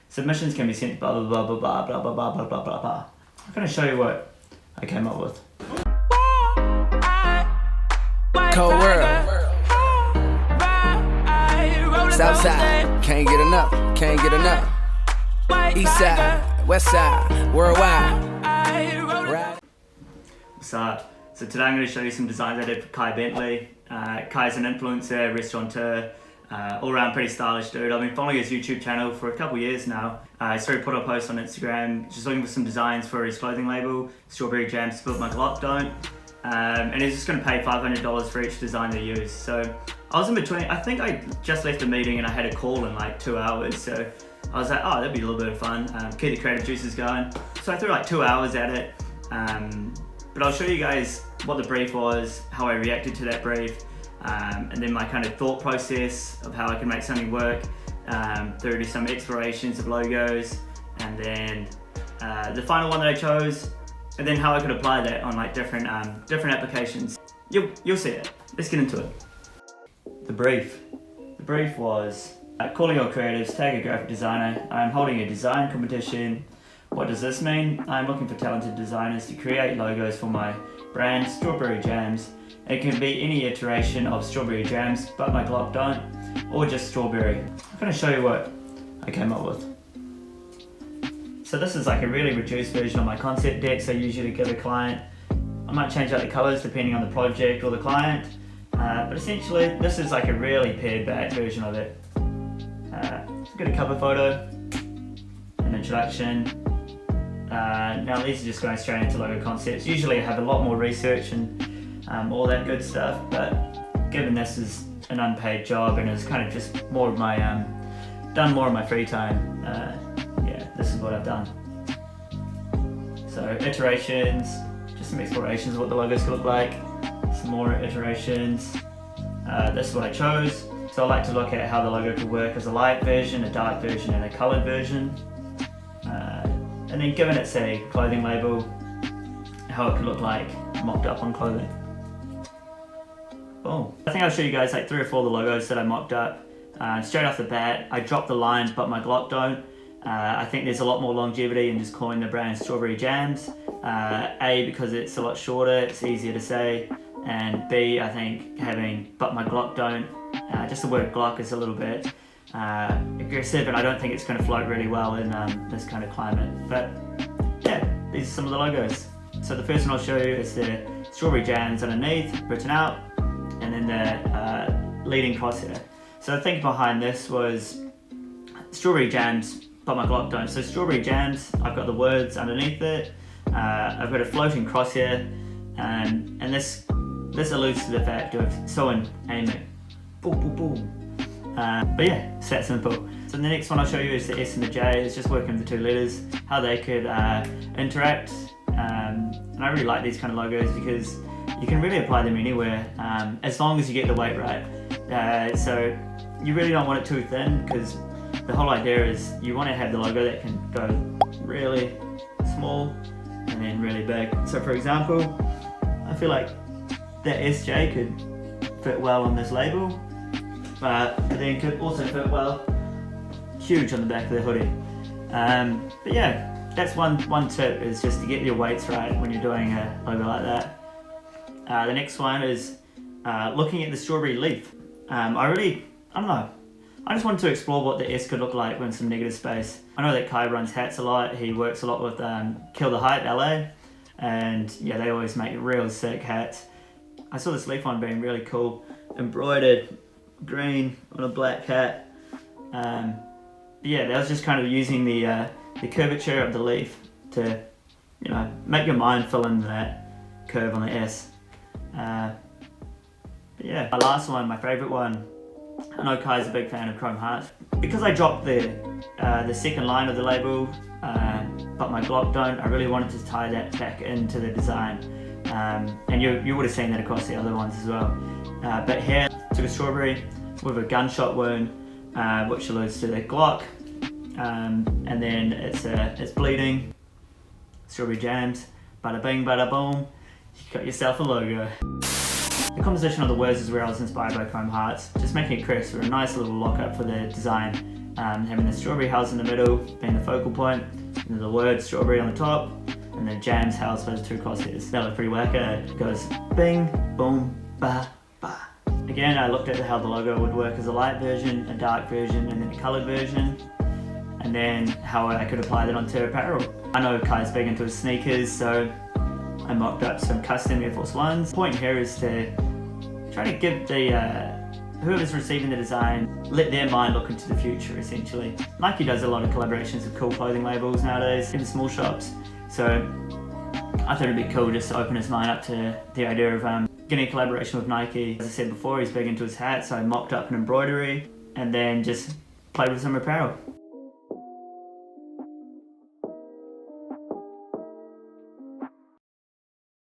Submissions can be sent to blah blah blah blah blah blah blah blah blah blah blah blah. I'm gonna show you what I came up with. Cold world. Southside, can't get enough, can't get enough. Eastside, Westside, worldwide. So today I'm going to show you some designs I did for Kai Bentley. Kai's an influencer, restaurateur, all-round pretty stylish dude. I've been following his YouTube channel for a couple years now. I started put a post on Instagram just looking for some designs for his clothing label, Strawberry Jam Spilt My Glock Don't. And he's just going to pay $500 for each design they use. So I was in between, I think I just left a meeting and I had a call in like 2 hours. So I was like, oh, that'd be a little bit of fun, keep the creative juices going. So I threw like 2 hours at it. But I'll show you guys what the brief was, how I reacted to that brief, and then my kind of thought process of how I can make something work, through to some explorations of logos, and then the final one that I chose, and then how I could apply that on like different applications. You'll see it. Let's get into it. The brief was, calling all creatives, tag a graphic designer. I'm holding a design competition. What does this mean? I'm looking for talented designers to create logos for my brand, Strawberry Jams. It can be any iteration of Strawberry Jams, but my Glock don't, or just strawberry. I'm going to show you what I came up with. So this is like a really reduced version of my concept decks I usually give a client. I might change out the colors depending on the project or the client, but essentially this is like a really pared back version of it. Got a cover photo, an introduction. Now these are just going straight into logo concepts. Usually I have a lot more research and all that good stuff, but given this is an unpaid job and it's kind of just more of my done more of my free time, yeah, this is what I've done. So iterations, just some explorations of what the logos could look like, some more iterations. This is what I chose. So I like to look at how the logo could work as a light version, a dark version, and a coloured version. And then given it's a clothing label, how it could look like mocked up on clothing. Boom. I think I'll show you guys like 3 or 4 of the logos that I mocked up. Straight off the bat, I dropped the line, but my Glock don't. I think there's a lot more longevity in just calling the brand Strawberry Jams. A, because it's a lot shorter, it's easier to say. And B, I think having but my Glock don't, just the word Glock is a little bit aggressive, and I don't think it's going to float really well in this kind of climate. But yeah, these are some of the logos. So the first one I'll show you is the Strawberry Jams underneath, written out, and then the leading crosshair. So the thing behind this was Strawberry Jams, but my Glock don't. So Strawberry Jams, I've got the words underneath it, I've got a floating crosshair, and this alludes to the fact of someone aiming. Boom, boom, boom. But yeah, it's that simple. So the next one I'll show you is the S and the J. It's just working with the 2 letters, how they could interact. And I really like these kind of logos because you can really apply them anywhere, as long as you get the weight right. So you really don't want it too thin, because the whole idea is you want to have the logo that can go really small and then really big. So for example, I feel like that SJ could fit well on this label, but then could also fit well huge on the back of the hoodie. But yeah, that's one tip, is just to get your weights right when you're doing a logo like that. The next one is looking at the strawberry leaf. I don't know, I just wanted to explore what the S could look like with some negative space. I know that Kai runs hats a lot. He works a lot with Kill the Hype LA, and yeah, they always make real sick hats. I saw this leaf one being really cool, embroidered green on a black hat. Yeah, that was just kind of using the curvature of the leaf to, you know, make your mind fill in that curve on the S. But yeah, my last one, my favourite one. I know Kai's a big fan of chrome hearts. Because I dropped the second line of the label, but my Glock don't, I really wanted to tie that back into the design. And you would have seen that across the other ones as well. But here, took a strawberry with a gunshot wound, which alludes to the Glock, and then it's bleeding, Strawberry Jams, bada bing, bada boom, you got yourself a logo. The composition of the words is where I was inspired by Chrome Hearts, just making it crisp for a nice little lock-up for the design. having the strawberry house in the middle being the focal point, and the word strawberry on the top, and then Jams house those two crosshairs. That looked pretty wacker. It goes bing, boom, ba, ba. Again, I looked at how the logo would work as a light version, a dark version, and then a coloured version, and then how I could apply that onto apparel. I know Kai's big into his sneakers, so I mocked up some custom Air Force Ones. The point here is to try to give the whoever's receiving the design, let their mind look into the future, essentially. Nike does a lot of collaborations with cool clothing labels nowadays in small shops, so I thought it'd be cool just to open his mind up to the idea of getting a collaboration with Nike. As I said before, he's big into his hat, so I mocked up an embroidery and then just played with some apparel.